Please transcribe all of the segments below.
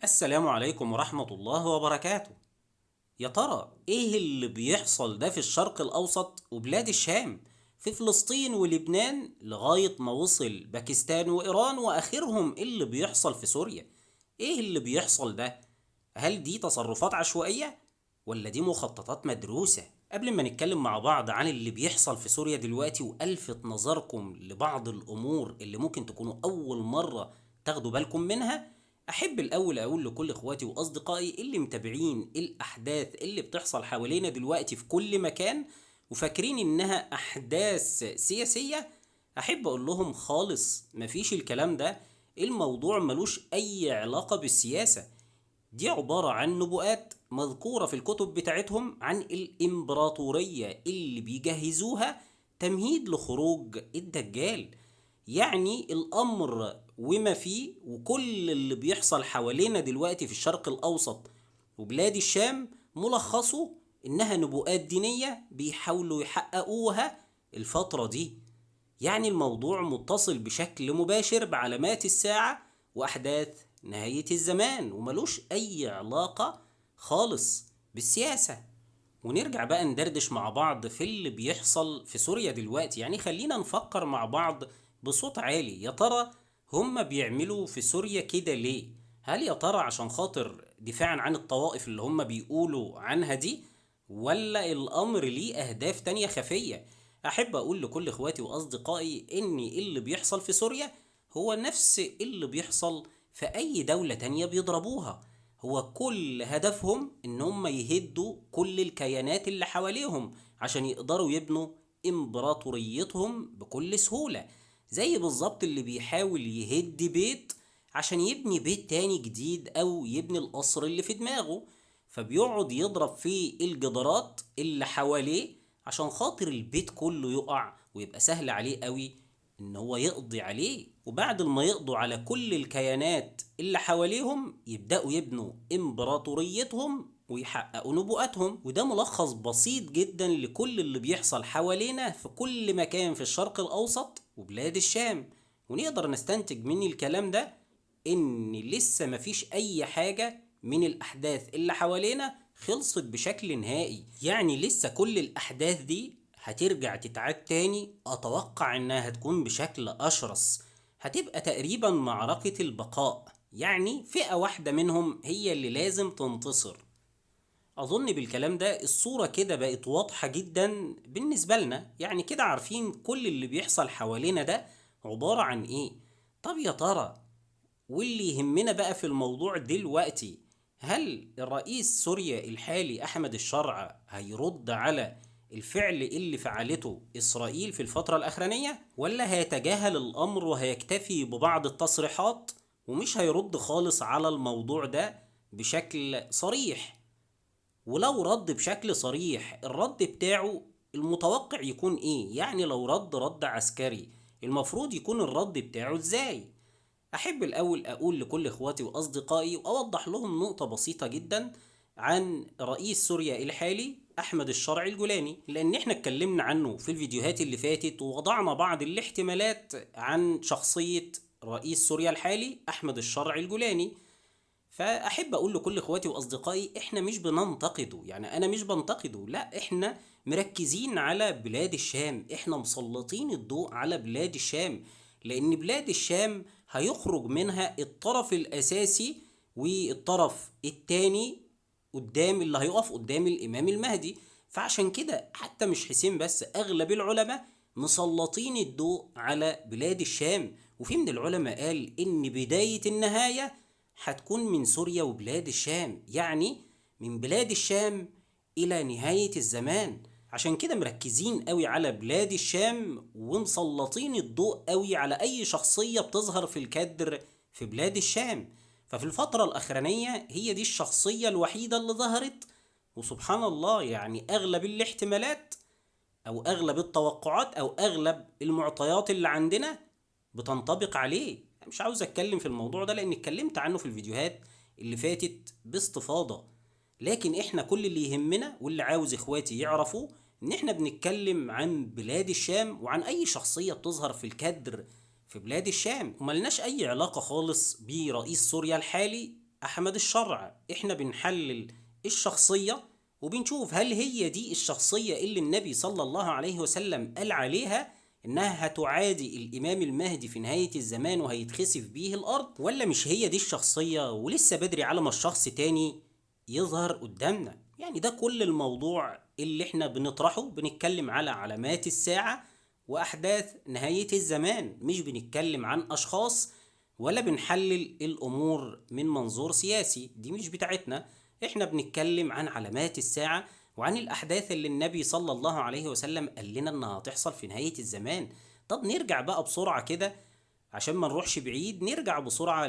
السلام عليكم ورحمة الله وبركاته. يا ترى ايه اللي بيحصل ده في الشرق الأوسط وبلاد الشام، في فلسطين ولبنان لغاية ما وصل باكستان وإيران وآخرهم اللي بيحصل في سوريا؟ ايه اللي بيحصل ده؟ هل دي تصرفات عشوائية ولا دي مخططات مدروسة؟ قبل ما نتكلم مع بعض عن اللي بيحصل في سوريا دلوقتي وألفت نظركم لبعض الأمور اللي ممكن تكونوا أول مرة تاخدوا بالكم منها، أحب الأول أقول لكل إخواتي وأصدقائي اللي متابعين الأحداث اللي بتحصل حوالينا دلوقتي في كل مكان وفاكرين إنها أحداث سياسية، أحب أقول لهم خالص مفيش الكلام ده. الموضوع ملوش أي علاقة بالسياسة، دي عبارة عن نبوءات مذكورة في الكتب بتاعتهم عن الإمبراطورية اللي بيجهزوها تمهيد لخروج الدجال. يعني الأمر وما فيه وكل اللي بيحصل حوالينا دلوقتي في الشرق الأوسط وبلاد الشام ملخصه إنها نبوءات دينية بيحاولوا يحققوها الفترة دي. يعني الموضوع متصل بشكل مباشر بعلامات الساعة وأحداث نهاية الزمان وملوش أي علاقة خالص بالسياسة. ونرجع بقى ندردش مع بعض في اللي بيحصل في سوريا دلوقتي. يعني خلينا نفكر مع بعض بصوت عالي، يا ترى هم بيعملوا في سوريا كده ليه؟ هل يا ترى عشان خاطر دفاعا عن الطوائف اللي هم بيقولوا عنها دي، ولا الأمر ليه أهداف تانية خفية؟ أحب أقول لكل إخواتي وأصدقائي إن اللي بيحصل في سوريا هو نفس اللي بيحصل في أي دولة تانية بيضربوها. هو كل هدفهم إن هم يهدوا كل الكيانات اللي حواليهم عشان يقدروا يبنوا إمبراطوريتهم بكل سهولة، زي بالظبط اللي بيحاول يهد بيت عشان يبني بيت تاني جديد أو يبني القصر اللي في دماغه، فبيقعد يضرب في الجدارات اللي حواليه عشان خاطر البيت كله يقع ويبقى سهل عليه قوي ان هو يقضي عليه. وبعد ما يقضوا على كل الكيانات اللي حواليهم يبدأوا يبنوا امبراطوريتهم ويحققوا نبوءاتهم. وده ملخص بسيط جدا لكل اللي بيحصل حوالينا في كل مكان في الشرق الأوسط وبلاد الشام. ونقدر نستنتج من الكلام ده ان لسه مفيش اي حاجة من الاحداث اللي حوالينا خلصت بشكل نهائي. يعني لسه كل الاحداث دي هترجع تتعاد تاني، اتوقع انها هتكون بشكل اشرس، هتبقى تقريبا معركة البقاء، يعني فئة واحدة منهم هي اللي لازم تنتصر. اظن بالكلام ده الصورة كده بقت واضحة جدا بالنسبة لنا، يعني كده عارفين كل اللي بيحصل حوالينا ده عبارة عن ايه. طب يا ترى واللي يهمنا بقى في الموضوع دلوقتي، هل الرئيس سوريا الحالي أحمد الشرع هيرد على الفعل اللي فعلته إسرائيل في الفترة الأخرانية، ولا هيتجاهل الأمر وهيكتفي ببعض التصريحات ومش هيرد خالص على الموضوع ده بشكل صريح؟ ولو رد بشكل صريح الرد بتاعه المتوقع يكون ايه؟ يعني لو رد عسكري المفروض يكون الرد بتاعه ازاي؟ أحب الأول أقول لكل إخواتي وأصدقائي وأوضح لهم نقطة بسيطة جدا عن رئيس سوريا الحالي أحمد الشرع الجولاني، لأن إحنا اتكلمنا عنه في الفيديوهات اللي فاتت ووضعنا بعض الاحتمالات عن شخصية رئيس سوريا الحالي أحمد الشرع الجولاني. فأحب أقول لكل إخواتي وأصدقائي إحنا مش بننتقده، يعني أنا مش بنتقده، لا إحنا مركزين على بلاد الشام، إحنا مسلطين الضوء على بلاد الشام، لأن بلاد الشام هيخرج منها الطرف الأساسي والطرف التاني قدام اللي هيقف قدام الإمام المهدي. فعشان كده حتى مش حسين بس، أغلب العلماء مسلطين الضوء على بلاد الشام. وفي من العلماء قال إن بداية النهاية هتكون من سوريا وبلاد الشام، يعني من بلاد الشام إلى نهاية الزمان. عشان كده مركزين قوي على بلاد الشام ومسلطين الضوء قوي على أي شخصية بتظهر في الكادر في بلاد الشام. ففي الفترة الأخرانية هي دي الشخصية الوحيدة اللي ظهرت، وسبحان الله يعني أغلب الاحتمالات أو أغلب التوقعات أو أغلب المعطيات اللي عندنا بتنطبق عليه. مش عاوز أتكلم في الموضوع ده لأن اتكلمت عنه في الفيديوهات اللي فاتت باستفاضة، لكن إحنا كل اللي يهمنا واللي عاوز إخواتي يعرفوا إن إحنا بنتكلم عن بلاد الشام وعن أي شخصية بتظهر في الكادر في بلاد الشام، وملناش أي علاقة خالص برئيس سوريا الحالي أحمد الشرع. احنا بنحلل الشخصية وبنشوف هل هي دي الشخصية اللي النبي صلى الله عليه وسلم قال عليها إنها هتعادي الإمام المهدي في نهاية الزمان وهيتخسف بيه الأرض، ولا مش هي دي الشخصية ولسه بدري على ما الشخص تاني يظهر قدامنا. يعني ده كل الموضوع اللي احنا بنطرحه، بنتكلم على علامات الساعة وأحداث نهاية الزمان، مش بنتكلم عن أشخاص ولا بنحلل الأمور من منظور سياسي، دي مش بتاعتنا. احنا بنتكلم عن علامات الساعة وعن الأحداث اللي النبي صلى الله عليه وسلم قال لنا إنها هتحصل في نهاية الزمان. طب نرجع بقى بسرعة كده عشان ما نروحش بعيد، نرجع بسرعة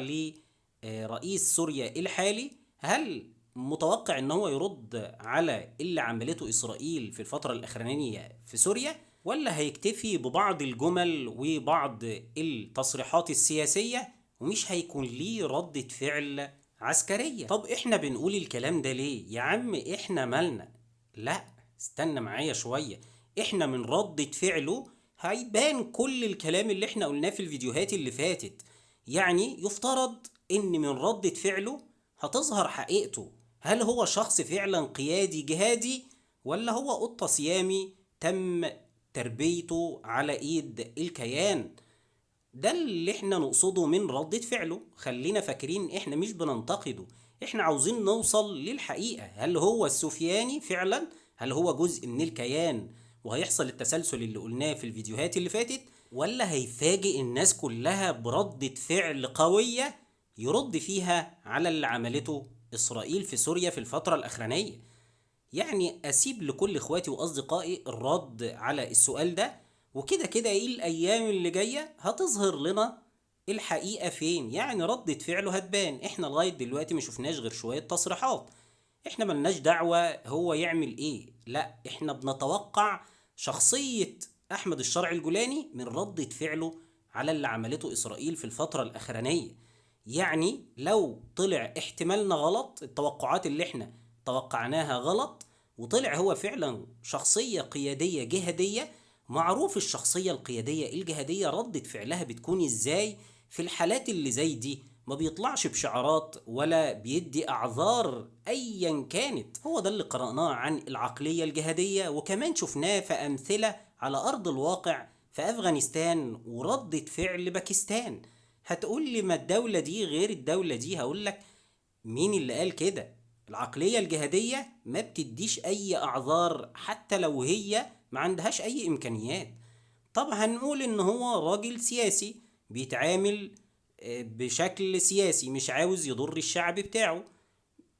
لرئيس سوريا الحالي. هل متوقع ان هو يرد على اللي عملته اسرائيل في الفترة الاخرانية في سوريا، ولا هيكتفي ببعض الجمل وبعض التصريحات السياسية ومش هيكون ليه ردة فعل عسكرية؟ طب احنا بنقول الكلام ده ليه يا عم؟ احنا مالنا؟ لا، استنى معايا شوية. احنا من ردة فعله هيبان كل الكلام اللي احنا قلناه في الفيديوهات اللي فاتت. يعني يفترض ان من ردة فعله هتظهر حقيقته. هل هو شخص فعلا قيادي جهادي، ولا هو قطة سيامي تم تربيته على ايد الكيان؟ ده اللي احنا نقصده من ردة فعله. خلينا فاكرين احنا مش بننتقده، احنا عاوزين نوصل للحقيقة. هل هو السفياني فعلا؟ هل هو جزء من الكيان وهيحصل التسلسل اللي قلناه في الفيديوهات اللي فاتت، ولا هيفاجئ الناس كلها بردة فعل قوية يرد فيها على اللي عملته إسرائيل في سوريا في الفترة الأخرانية؟ يعني أسيب لكل إخواتي وأصدقائي الرد على السؤال ده، وكده كده إيه الأيام اللي جاية هتظهر لنا الحقيقة فين. يعني ردة فعله هتبان. إحنا لغاية دلوقتي ما شفناش غير شوية تصريحات، إحنا ملناش دعوة هو يعمل إيه. لا، إحنا بنتوقع شخصية أحمد الشرع الجولاني من ردة فعله على اللي عملته إسرائيل في الفترة الأخرانية. يعني لو طلع احتمالنا غلط، التوقعات اللي احنا توقعناها غلط، وطلع هو فعلا شخصية قيادية جهادية، معروف الشخصية القيادية الجهادية ردة فعلها بتكون ازاي في الحالات اللي زي دي. ما بيطلعش بشعارات ولا بيدي اعذار ايا كانت. هو ده اللي قرأناه عن العقلية الجهادية، وكمان شفناه في امثلة على ارض الواقع في افغانستان وردة فعل باكستان. هتقول لي ما الدولة دي غير الدولة دي، هقول لك مين اللي قال كده؟ العقلية الجهادية ما بتديش أي أعذار حتى لو هي ما عندهاش أي إمكانيات. طب هنقول إن هو راجل سياسي بيتعامل بشكل سياسي، مش عاوز يضر الشعب بتاعه.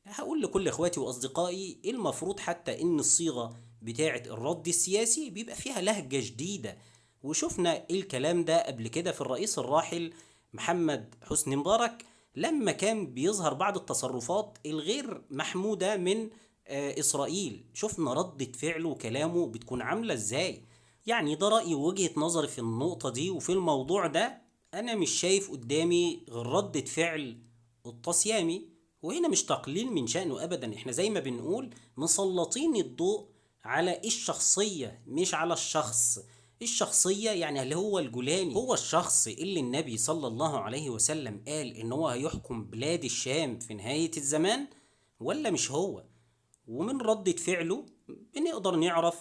هقول لكل اخواتي واصدقائي المفروض حتى ان الصيغة بتاعة الرد السياسي بيبقى فيها لهجة جديدة، وشفنا الكلام ده قبل كده في الرئيس الراحل محمد حسني مبارك لما كان بيظهر بعض التصرفات الغير محمودة من إسرائيل. شفنا ردة فعله وكلامه بتكون عاملة ازاي. يعني ده رأيي ووجهة نظري في النقطة دي وفي الموضوع ده. أنا مش شايف قدامي غير ردة فعل الطسيامي، وهنا مش تقليل من شأنه أبدا. احنا زي ما بنقول مسلطين الضوء على الشخصية مش على الشخص. الشخصية يعني اللي هو الجولاني هو الشخص اللي النبي صلى الله عليه وسلم قال إن هو هيحكم بلاد الشام في نهاية الزمان، ولا مش هو؟ ومن ردة فعله بنقدر نعرف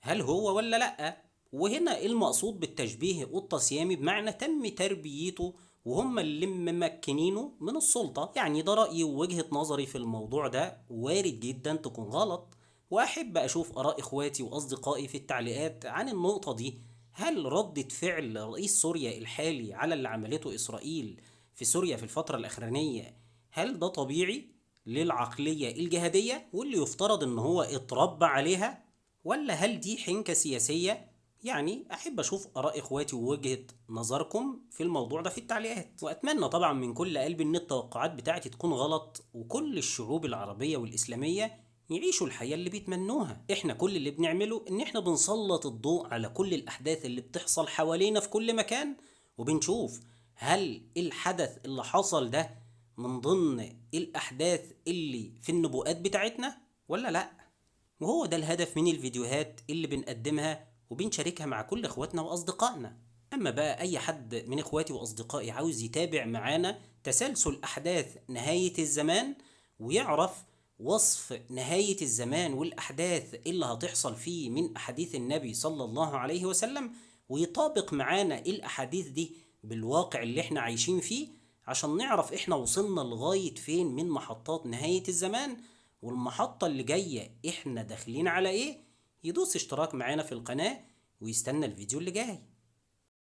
هل هو ولا لأ. وهنا المقصود بالتشبيه قطة سيامي بمعنى تم تربيته وهم اللي ممكنينه من السلطة. يعني ده رأيي ووجهة نظري في الموضوع ده، وارد جدا تكون غلط، وأحب أشوف آراء إخواتي وأصدقائي في التعليقات عن النقطة دي. هل ردة فعل رئيس سوريا الحالي على اللي عملته إسرائيل في سوريا في الفترة الأخرانية هل ده طبيعي للعقلية الجهادية واللي يفترض ان هو اتربى عليها، ولا هل دي حنكة سياسية؟ يعني احب اشوف اراء اخواتي ووجهة نظركم في الموضوع ده في التعليقات. واتمنى طبعا من كل قلبي ان التوقعات بتاعتي تكون غلط، وكل الشعوب العربية والاسلامية يعيشوا الحياة اللي بيتمنوها. احنا كل اللي بنعمله ان احنا بنسلط الضوء على كل الاحداث اللي بتحصل حوالينا في كل مكان، وبنشوف هل الحدث اللي حصل ده من ضمن الأحداث اللي في النبوءات بتاعتنا ولا لأ. وهو ده الهدف من الفيديوهات اللي بنقدمها وبنشاركها مع كل اخواتنا وأصدقائنا. أما بقى أي حد من اخواتي وأصدقائي عاوز يتابع معانا تسلسل أحداث نهاية الزمان، ويعرف وصف نهاية الزمان والأحداث اللي هتحصل فيه من أحاديث النبي صلى الله عليه وسلم، ويطابق معانا الأحاديث دي بالواقع اللي احنا عايشين فيه، عشان نعرف احنا وصلنا لغاية فين من محطات نهاية الزمان، والمحطة اللي جاية احنا داخلين على ايه. يدوس اشتراك معانا في القناة ويستنى الفيديو اللي جاي.